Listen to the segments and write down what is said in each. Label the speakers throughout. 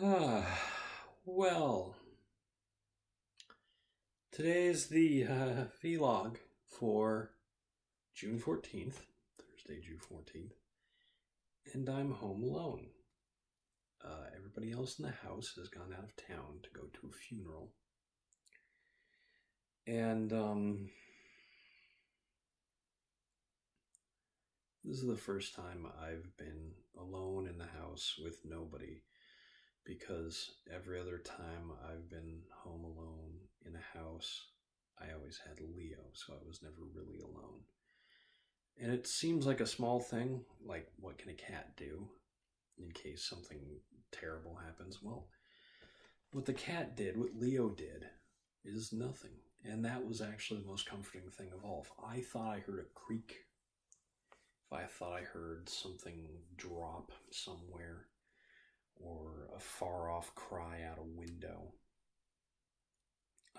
Speaker 1: Well, today's the vlog for June 14th, Thursday, June 14th, and I'm home alone. Everybody else in the house has gone out of town to go to a funeral. And this is the first time I've been alone in the house with nobody, because every other time I've been home alone in a house, I always had Leo, so I was never really alone. And it seems like a small thing, like what can a cat do in case something terrible happens? Well, what the cat did, what Leo did, is nothing. And that was actually the most comforting thing of all. If I thought I heard a creak, if I thought I heard something drop somewhere, or a far off cry out a window,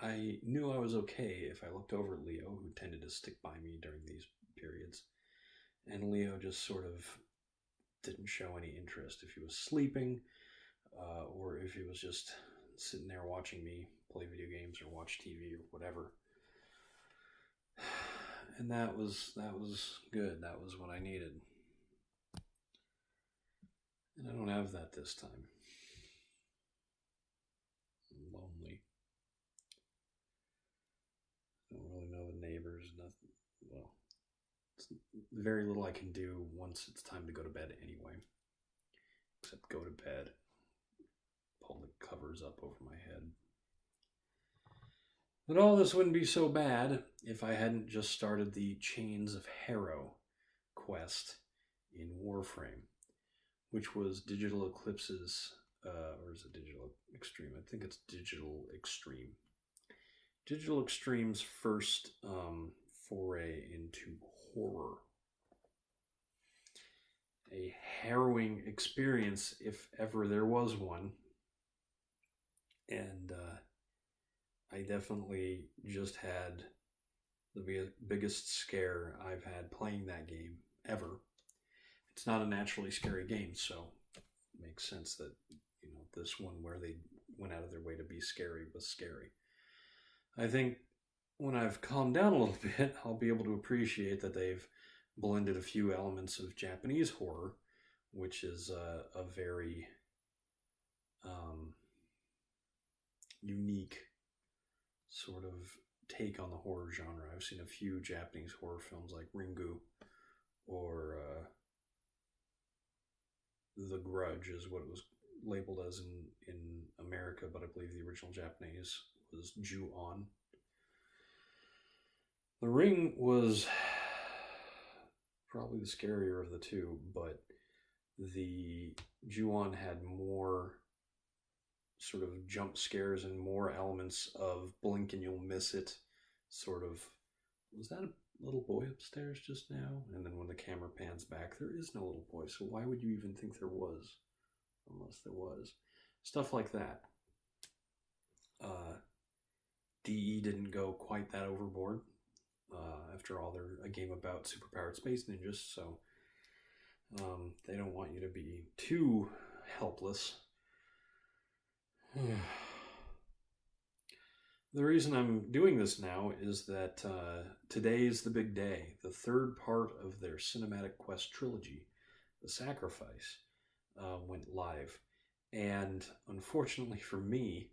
Speaker 1: I knew I was okay if I looked over at Leo, who tended to stick by me during these periods. And Leo just sort of didn't show any interest if he was sleeping, or if he was just sitting there watching me play video games or watch TV or whatever. And that was good. That was what I needed. And I don't have that this time. I'm lonely. I don't really know the neighbors. Nothing. Well, it's very little I can do once it's time to go to bed anyway. Except go to bed, pull the covers up over my head. But all this wouldn't be so bad if I hadn't just started the Chains of Harrow quest in Warframe, which was Digital Eclipse's, or is it Digital Extreme? I think it's Digital Extreme. Digital Extreme's first foray into horror. A harrowing experience, if ever there was one. And I definitely just had the biggest scare I've had playing that game ever. It's not a naturally scary game, so it makes sense that, this one where they went out of their way to be scary was scary. I think when I've calmed down a little bit, I'll be able to appreciate that they've blended a few elements of Japanese horror, which is a very unique sort of take on the horror genre. I've seen a few Japanese horror films like Ringu, or The Grudge is what it was labeled as in America, but I believe the original Japanese was Ju-on. The Ring was probably the scarier of the two, but the Ju-on had more sort of jump scares and more elements of blink and you'll miss it sort of. Was that a little boy upstairs just now? And then when the camera pans back, there is no little boy, so why would you even think there was? Unless there was. Stuff like that. DE didn't go quite that overboard. After all, they're a game about superpowered space ninjas, so they don't want you to be too helpless. The reason I'm doing this now is that today's the big day. The third part of their Cinematic Quest trilogy, The Sacrifice, went live. And unfortunately for me,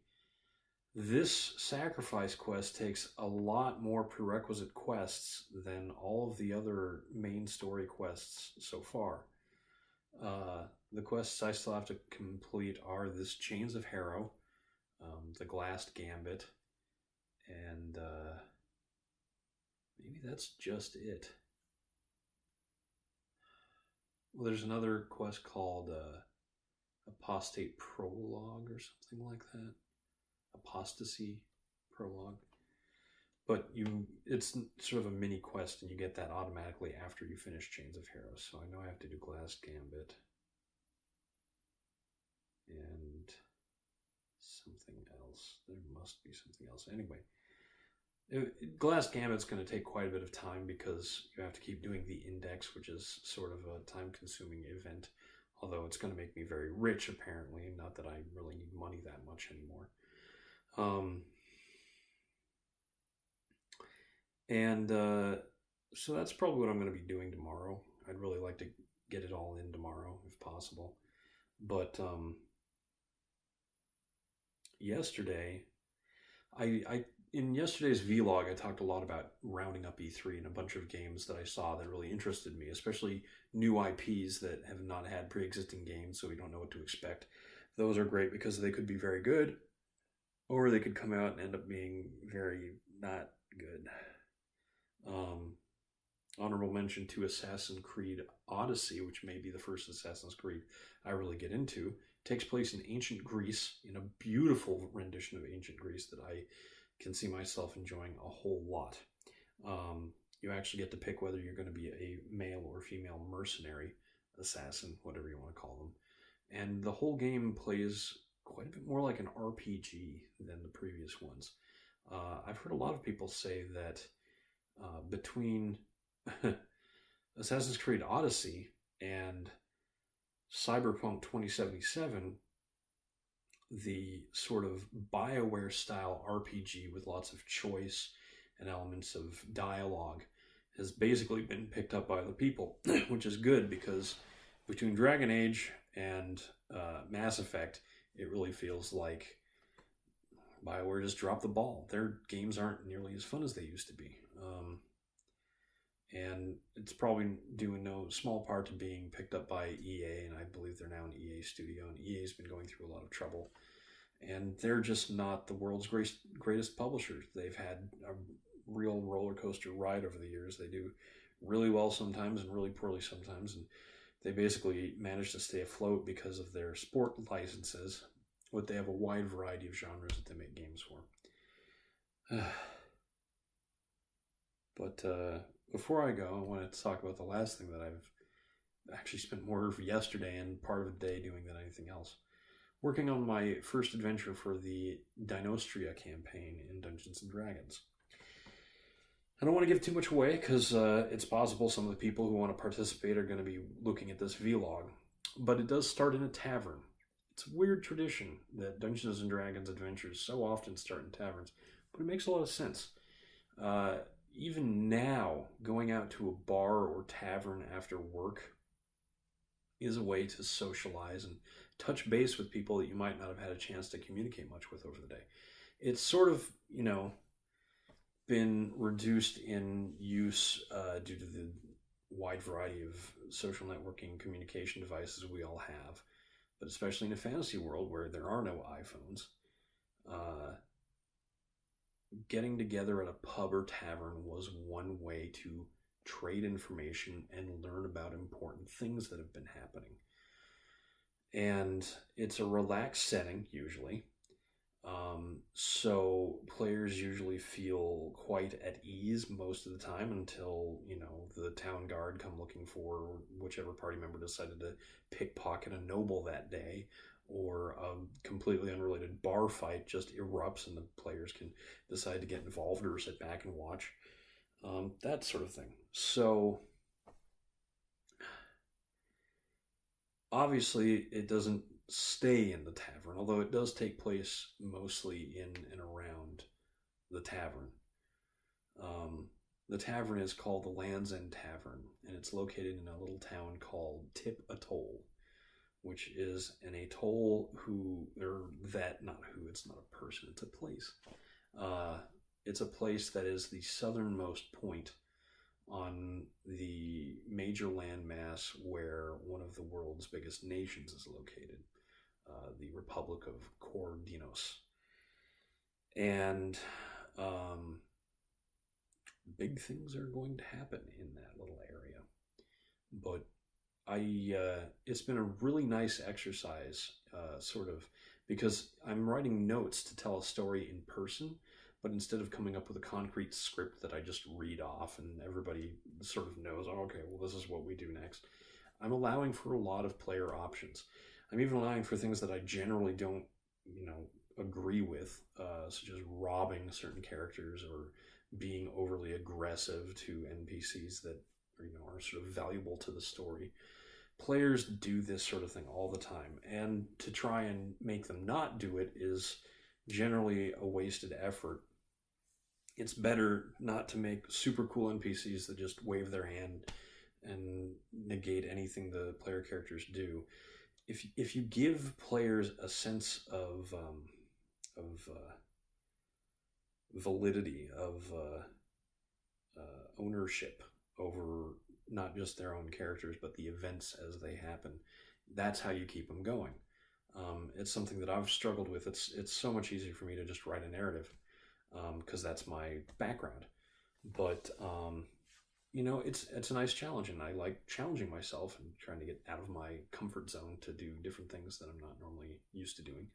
Speaker 1: this Sacrifice quest takes a lot more prerequisite quests than all of the other main story quests so far. The quests I still have to complete are this Chains of Harrow, the Glassed Gambit, and maybe that's just it. Well, there's another quest called Apostate Prologue or something like that. Apostasy Prologue. But it's sort of a mini quest, and you get that automatically after you finish Chains of Harrow. So I know I have to do Glassed Gambit. And something else. There must be something else. Anyway, Glassed Gambit's going to take quite a bit of time because you have to keep doing the index, which is sort of a time-consuming event. although it's going to make me very rich, apparently. Not that I really need money that much anymore. Um, and so that's probably what I'm going to be doing tomorrow. I'd really like to get it all in tomorrow, if possible. But yesterday, I in yesterday's vlog, I talked a lot about rounding up E3 and a bunch of games that I saw that really interested me, especially new IPs that have not had pre-existing games, so we don't know what to expect. Those are great because they could be very good, or they could come out and end up being very not good. Um, Honorable mention to Assassin's Creed Odyssey, which may be the first Assassin's Creed I really get into. Takes place in ancient Greece, in a beautiful rendition of ancient Greece that I can see myself enjoying a whole lot. You actually get to pick whether you're going to be a male or female mercenary assassin, whatever you want to call them. And the whole game plays quite a bit more like an RPG than the previous ones. I've heard a lot of people say that between Assassin's Creed Odyssey and Cyberpunk 2077, the sort of BioWare style RPG with lots of choice and elements of dialogue has basically been picked up by the people, which is good because between Dragon Age and Mass Effect, it really feels like BioWare just dropped the ball. Their games aren't nearly as fun as they used to be. And it's probably due in no small part to being picked up by EA, and I believe they're now an EA studio, and EA's been going through a lot of trouble. And they're just not the world's greatest publishers. They've had a real roller coaster ride over the years. They do really well sometimes and really poorly sometimes, and they basically manage to stay afloat because of their sport licenses, but they have a wide variety of genres that they make games for. But before I go, I want to talk about the last thing that I've actually spent more of yesterday and part of the day doing than anything else. Working on my first adventure for the Dinostria campaign in Dungeons & Dragons. I don't want to give too much away because it's possible some of the people who want to participate are going to be looking at this vlog, but it does start in a tavern. It's a weird tradition that Dungeons & Dragons adventures so often start in taverns, but it makes a lot of sense. Even now, going out to a bar or tavern after work is a way to socialize and touch base with people that you might not have had a chance to communicate much with over the day. It's sort of, been reduced in use due to the wide variety of social networking communication devices we all have, but especially in a fantasy world where there are no iPhones, getting together at a pub or tavern was one way to trade information and learn about important things that have been happening. And it's a relaxed setting, usually. So players usually feel quite at ease most of the time until, the town guard come looking for whichever party member decided to pickpocket a noble that day, or a completely unrelated bar fight just erupts and the players can decide to get involved or sit back and watch. That sort of thing. So obviously it doesn't stay in the tavern, although it does take place mostly in and around the tavern. The tavern is called the Land's End Tavern, and it's located in a little town called Tip Atoll, which is an atoll it's not a person, it's a place. It's a place that is the southernmost point on the major landmass where one of the world's biggest nations is located, the Republic of Kordinos. And big things are going to happen in that little area. But it's been a really nice exercise, because I'm writing notes to tell a story in person, but instead of coming up with a concrete script that I just read off and everybody sort of knows, oh, okay, well, this is what we do next, I'm allowing for a lot of player options. I'm even allowing for things that I generally don't, agree with, such as robbing certain characters or being overly aggressive to NPCs that are sort of valuable to the story. players do this sort of thing all the time, and to try and make them not do it is generally a wasted effort. It's better not to make super cool NPCs that just wave their hand and negate anything the player characters do. If you give players a sense of validity, of ownership over not just their own characters but the events as they happen, that's how you keep them going. It's something that I've struggled with. It's so much easier for me to just write a narrative because that's my background. But it's a nice challenge, and I like challenging myself and trying to get out of my comfort zone to do different things that I'm not normally used to doing.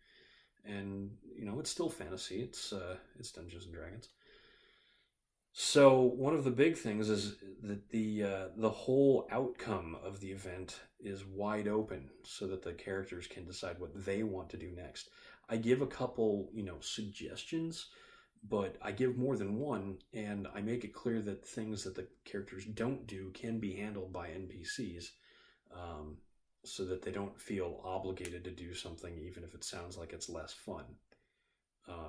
Speaker 1: And it's still fantasy. It's Dungeons and Dragons. So one of the big things is that the whole outcome of the event is wide open, so that the characters can decide what they want to do next. I give a couple, suggestions, but I give more than one, and I make it clear that things that the characters don't do can be handled by NPCs, so that they don't feel obligated to do something, even if it sounds like it's less fun,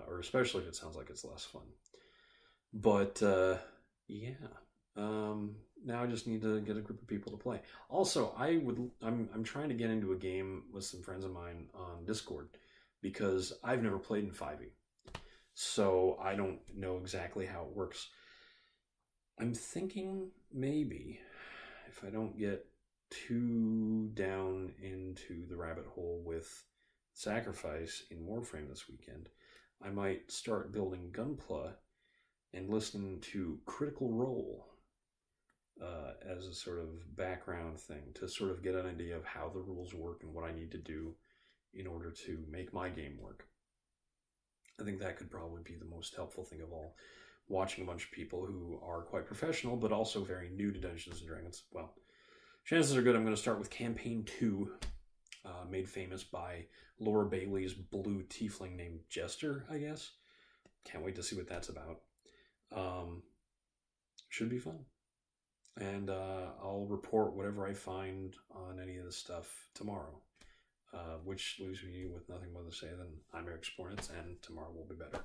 Speaker 1: or especially if it sounds like it's less fun. But yeah, now I just need to get a group of people to play. Also, I'm trying to get into a game with some friends of mine on Discord because I've never played in 5e. So I don't know exactly how it works. I'm thinking maybe if I don't get too down into the rabbit hole with Sacrifice in Warframe this weekend, I might start building Gunpla and listening to Critical Role as a sort of background thing to sort of get an idea of how the rules work and what I need to do in order to make my game work. I think that could probably be the most helpful thing of all. Watching a bunch of people who are quite professional, but also very new to Dungeons & Dragons. Well, chances are good I'm going to start with Campaign 2, made famous by Laura Bailey's blue tiefling named Jester, I guess. Can't wait to see what that's about. Should be fun. And I'll report whatever I find on any of this stuff tomorrow. Which leaves me with nothing more to say than I'm Eric Spornitz, and tomorrow will be better.